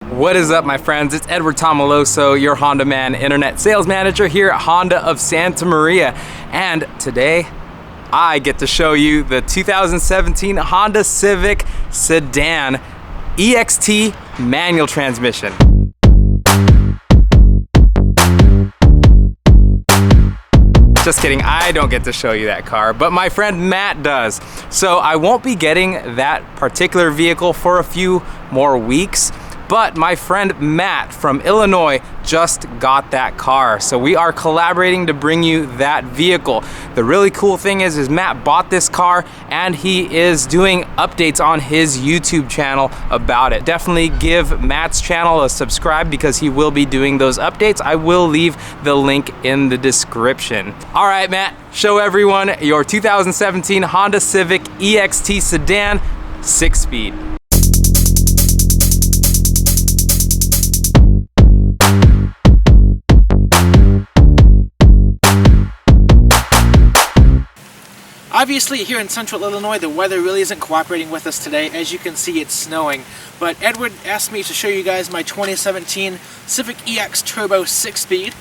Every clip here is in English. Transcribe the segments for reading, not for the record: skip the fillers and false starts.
What is up, my friends? It's Edward Tomilloso, your Honda Man Internet Sales Manager here at Honda of Santa Maria. And today, I get to show you the 2017 Honda Civic Sedan EXT manual transmission. Just kidding, I don't get to show you that car, but my friend Matt does. So I won't be getting that particular vehicle for a few more weeks, but my friend Matt from Illinois just got that car. So we are collaborating to bring you that vehicle. The really cool thing is Matt bought this car and he is doing updates on his YouTube channel about it. Definitely give Matt's channel a subscribe because he will be doing those updates. I will leave the link in the description. All right, Matt, show everyone your 2017 Honda Civic EXT Sedan 6-speed. Obviously, here in central Illinois, the weather really isn't cooperating with us today. As you can see, it's snowing. But Edward asked me to show you guys my 2017 Civic EX Turbo 6-speed.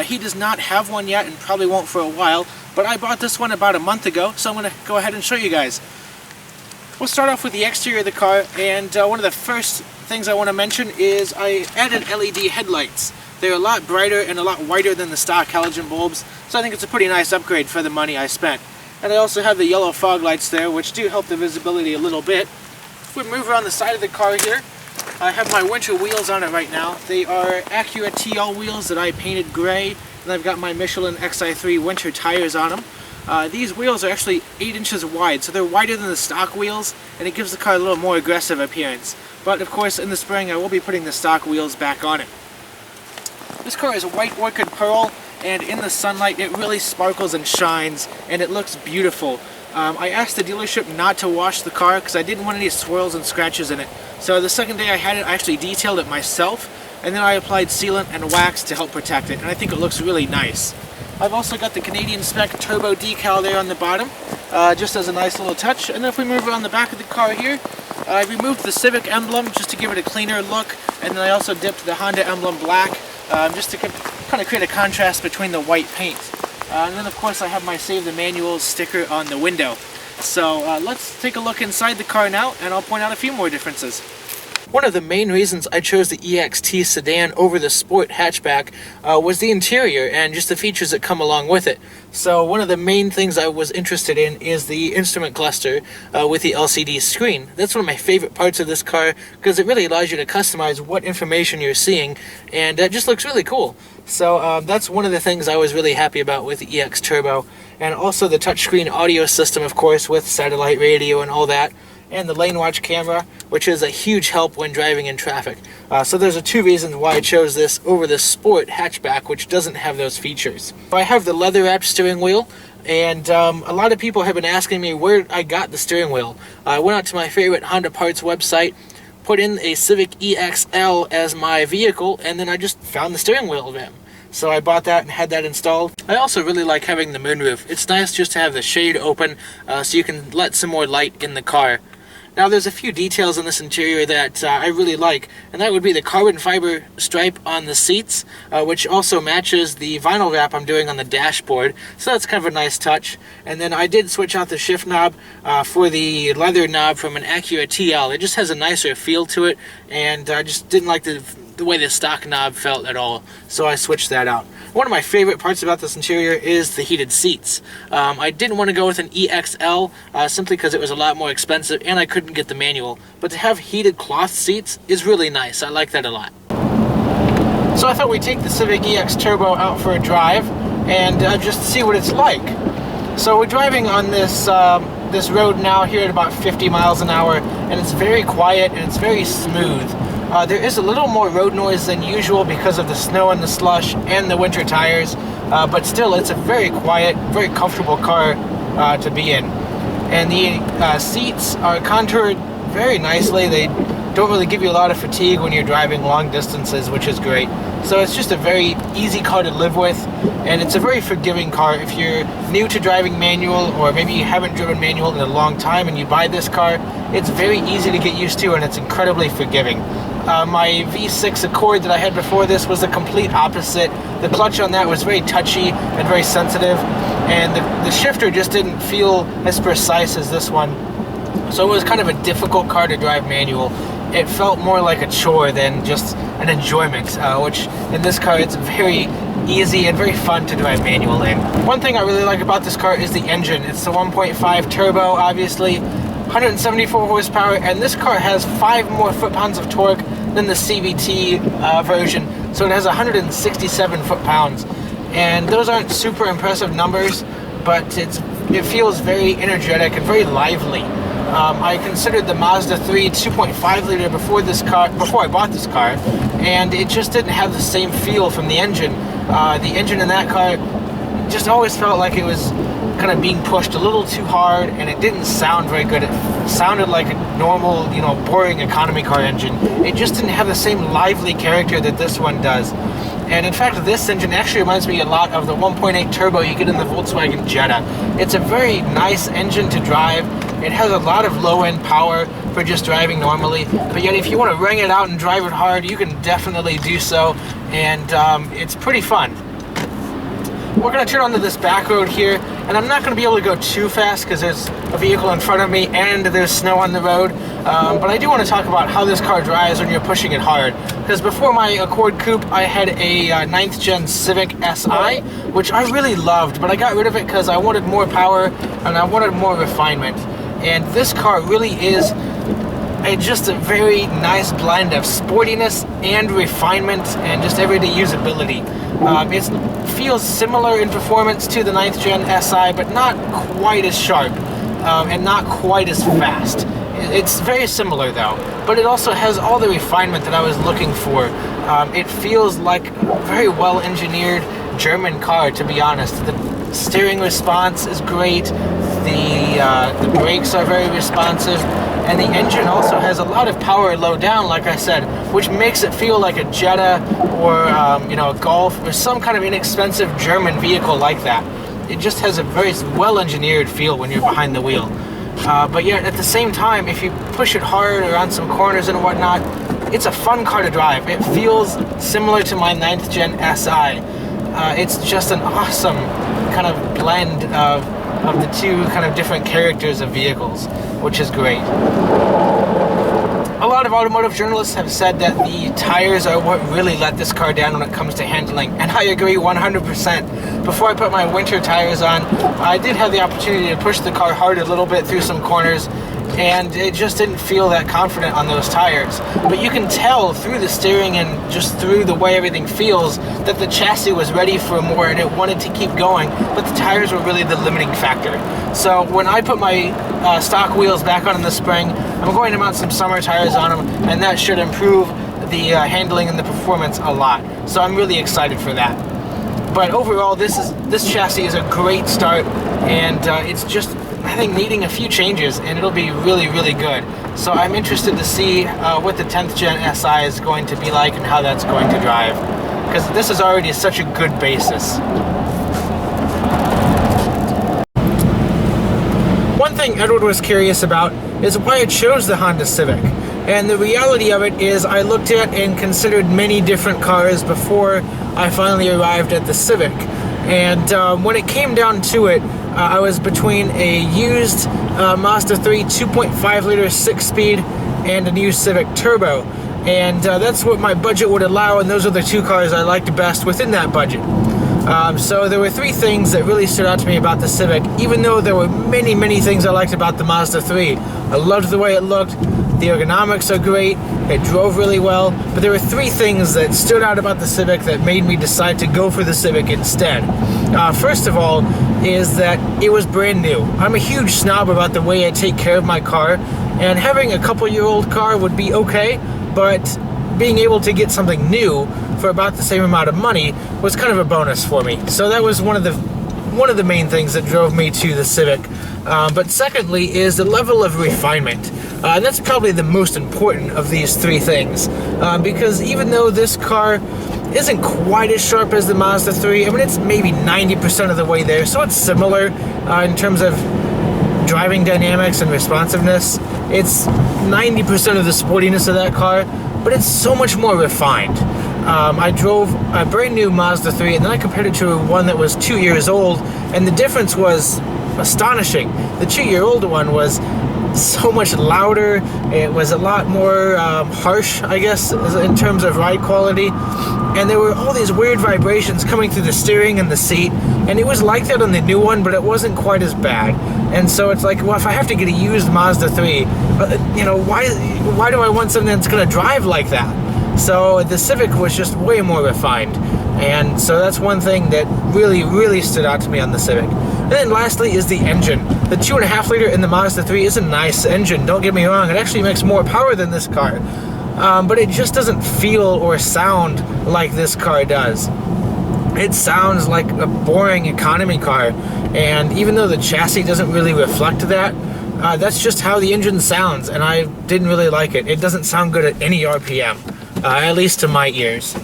He does not have one yet and probably won't for a while, but I bought this one about a month ago, so I'm going to go ahead and show you guys. We'll start off with the exterior of the car, and one of the first things I want to mention is I added LED headlights. They're a lot brighter and a lot whiter than the stock halogen bulbs, so I think it's a pretty nice upgrade for the money I spent. And I also have the yellow fog lights there, which do help the visibility a little bit. If we move around the side of the car here, I have my winter wheels on it right now. They are Acura TL wheels that I painted gray, and I've got my Michelin XI3 winter tires on them. These wheels are actually 8 inches wide, so they're wider than the stock wheels, and it gives the car a little more aggressive appearance. But of course, in the spring, I will be putting the stock wheels back on it. This car is a white orchid pearl, and in the sunlight it really sparkles and shines and it looks beautiful. I asked the dealership not to wash the car because I didn't want any swirls and scratches in it. So the second day I had it, I actually detailed it myself, and then I applied sealant and wax to help protect it, and I think it looks really nice. I've also got the Canadian spec turbo decal there on the bottom, just as a nice little touch. And then if we move around the back of the car here, I removed the Civic emblem just to give it a cleaner look, and then I also dipped the Honda emblem black just to kind of create a contrast between the white paint. And then of course I have my Save the Manuals sticker on the window. So let's take a look inside the car now, and I'll point out a few more differences. One of the main reasons I chose the EXT sedan over the Sport hatchback was the interior and just the features that come along with it. So one of the main things I was interested in is the instrument cluster with the LCD screen. That's one of my favorite parts of this car because it really allows you to customize what information you're seeing, and it just looks really cool. So that's one of the things I was really happy about with the EX Turbo. And also the touchscreen audio system, of course, with satellite radio and all that. And the lane watch camera, which is a huge help when driving in traffic. So there's 2 reasons why I chose this over the Sport hatchback, which doesn't have those features. I have the leather wrapped steering wheel, and a lot of people have been asking me where I got the steering wheel. I went out to my favorite Honda Parts website, put in a Civic EXL as my vehicle, and then I just found the steering wheel there. So I bought that and had that installed. I also really like having the moonroof. It's nice just to have the shade open so you can let some more light in the car. Now there's a few details in this interior that I really like, and that would be the carbon fiber stripe on the seats, which also matches the vinyl wrap I'm doing on the dashboard, so that's kind of a nice touch. And then I did switch out the shift knob for the leather knob from an Acura TL. It just has a nicer feel to it, and I just didn't like the way the stock knob felt at all, so I switched that out. One of my favorite parts about this interior is the heated seats. I didn't want to go with an EXL simply because it was a lot more expensive and I couldn't get the manual, but to have heated cloth seats is really nice. I like that a lot. So I thought we'd take the Civic EX Turbo out for a drive and just see what it's like. So we're driving on this this road now here at about 50 miles an hour, and it's very quiet and it's very smooth. There is a little more road noise than usual because of the snow and the slush and the winter tires, but still it's a very quiet, very comfortable car to be in. And the seats are contoured very nicely. They don't really give you a lot of fatigue when you're driving long distances, which is great. So it's just a very easy car to live with, and it's a very forgiving car. If you're new to driving manual, or maybe you haven't driven manual in a long time and you buy this car, it's very easy to get used to and it's incredibly forgiving. My V6 Accord that I had before this was the complete opposite. The clutch on that was very touchy and very sensitive, and the shifter just didn't feel as precise as this one. So it was kind of a difficult car to drive manual. It felt more like a chore than just an enjoyment, which in this car it's very easy and very fun to drive manual in. One thing I really like about this car is the engine. It's the 1.5 turbo, obviously, 174 horsepower, and this car has 5 more foot-pounds of torque than the CVT version, so it has 167 foot-pounds. And those aren't super impressive numbers, but it feels very energetic and very lively. I considered the Mazda 3 2.5 liter before I bought this car, and it just didn't have the same feel from the engine. The engine in that car just always felt like it was kind of being pushed a little too hard, and it didn't sound very good. It sounded like a normal, boring economy car engine. It just didn't have the same lively character that this one does. And in fact, this engine actually reminds me a lot of the 1.8 turbo you get in the Volkswagen Jetta. It's a very nice engine to drive. It has a lot of low-end power for just driving normally, but yet if you want to wring it out and drive it hard, you can definitely do so, and it's pretty fun. We're going to turn onto this back road here, and I'm not going to be able to go too fast because there's a vehicle in front of me and there's snow on the road, but I do want to talk about how this car drives when you're pushing it hard. Because before my Accord Coupe, I had a 9th gen Civic Si, which I really loved, but I got rid of it because I wanted more power and I wanted more refinement. And this car really is just a very nice blend of sportiness and refinement and just everyday usability. It feels similar in performance to the 9th gen Si, but not quite as sharp and not quite as fast. It's very similar though, but it also has all the refinement that I was looking for. It feels like a very well engineered German car, to be honest. The steering response is great, the brakes are very responsive, and the engine also has a lot of power low down, like I said, which makes it feel like a Jetta or a Golf or some kind of inexpensive German vehicle like that. It just has a very well-engineered feel when you're behind the wheel. But yet at the same time, if you push it hard around some corners and whatnot, it's a fun car to drive. It feels similar to my 9th gen Si. It's just an awesome kind of blend of the two kind of different characters of vehicles, which is great. A lot of automotive journalists have said that the tires are what really let this car down when it comes to handling, and I agree 100%. Before I put my winter tires on, I did have the opportunity to push the car hard a little bit through some corners, and it just didn't feel that confident on those tires. But you can tell through the steering and just through the way everything feels that the chassis was ready for more and it wanted to keep going, but the tires were really the limiting factor. So when I put my stock wheels back on in the spring, I'm going to mount some summer tires on them, and that should improve the handling and the performance a lot. So I'm really excited for that. But overall, this chassis is a great start, and it's just, I think, needing a few changes, and it'll be really, really good. So I'm interested to see what the 10th gen Si is going to be like and how that's going to drive, because this is already such a good basis. One thing Edward was curious about is why I chose the Honda Civic. And the reality of it is I looked at and considered many different cars before I finally arrived at the Civic. And when it came down to it, I was between a used Mazda 3 2.5 liter 6-speed and a new Civic Turbo. And that's what my budget would allow, and those are the two cars I liked best within that budget. So there were three things that really stood out to me about the Civic, even though there were many, many things I liked about the Mazda 3. I loved the way it looked, the ergonomics are great, it drove really well, but there were three things that stood out about the Civic that made me decide to go for the Civic instead. First of all is that it was brand new. I'm a huge snob about the way I take care of my car, and having a couple-year-old car would be okay, but being able to get something new for about the same amount of money was kind of a bonus for me. So that was one of the main things that drove me to the Civic. But secondly is the level of refinement. And that's probably the most important of these three things. Because even though this car isn't quite as sharp as the Mazda 3, I mean, it's maybe 90% of the way there, so it's similar in terms of driving dynamics and responsiveness. It's 90% of the sportiness of that car, but it's so much more refined. I drove a brand new Mazda 3 and then I compared it to one that was 2 years old, and the difference was astonishing. The 2-year-old one was so much louder. It was a lot more harsh, I guess, in terms of ride quality, and there were all these weird vibrations coming through the steering and the seat, and it was like that on the new one, but it wasn't quite as bad. And so it's like, well, if I have to get a used Mazda 3, you know, why do I want something that's going to drive like that? So the Civic was just way more refined, and so that's one thing that really stood out to me on the Civic. And then lastly is the engine. The 2.5 liter in the Mazda 3 is a nice engine, don't get me wrong. It actually makes more power than this car, but it just doesn't feel or sound like this car does. It sounds like a boring economy car, and even though the chassis doesn't really reflect that, that's just how the engine sounds, and I didn't really like it. It doesn't sound good at any RPM, at least to my ears.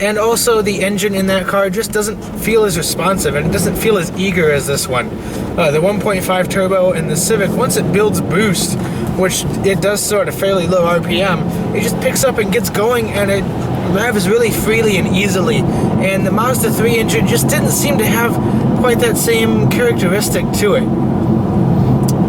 And also the engine in that car just doesn't feel as responsive, and it doesn't feel as eager as this one. The 1.5 turbo in the Civic, once it builds boost, which it does so at a fairly low RPM, it just picks up and gets going, and it revs really freely and easily. And the Mazda 3 engine just didn't seem to have quite that same characteristic to it.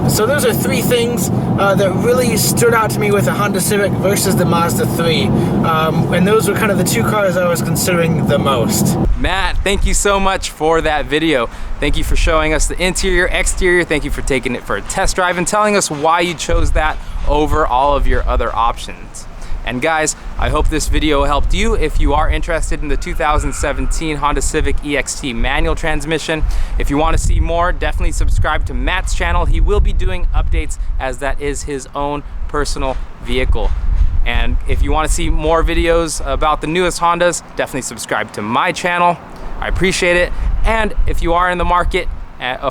So those are three things that really stood out to me with the Honda Civic versus the Mazda 3. And those were kind of the two cars I was considering the most. Matt, thank you so much for that video. Thank you for showing us the interior, exterior. Thank you for taking it for a test drive and telling us why you chose that over all of your other options. And guys, I hope this video helped you. If you are interested in the 2017 Honda Civic EXT manual transmission, if you want to see more, definitely subscribe to Matt's channel. He will be doing updates as that is his own personal vehicle. And if you want to see more videos about the newest Hondas, definitely subscribe to my channel. I appreciate it. And if you are in the market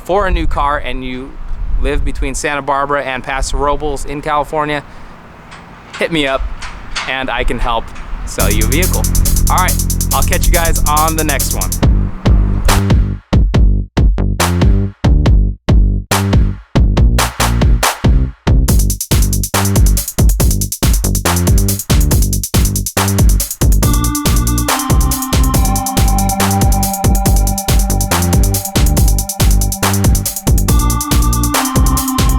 for a new car and you live between Santa Barbara and Paso Robles in California, hit me up and I can help sell you a vehicle. All right, I'll catch you guys on the next one.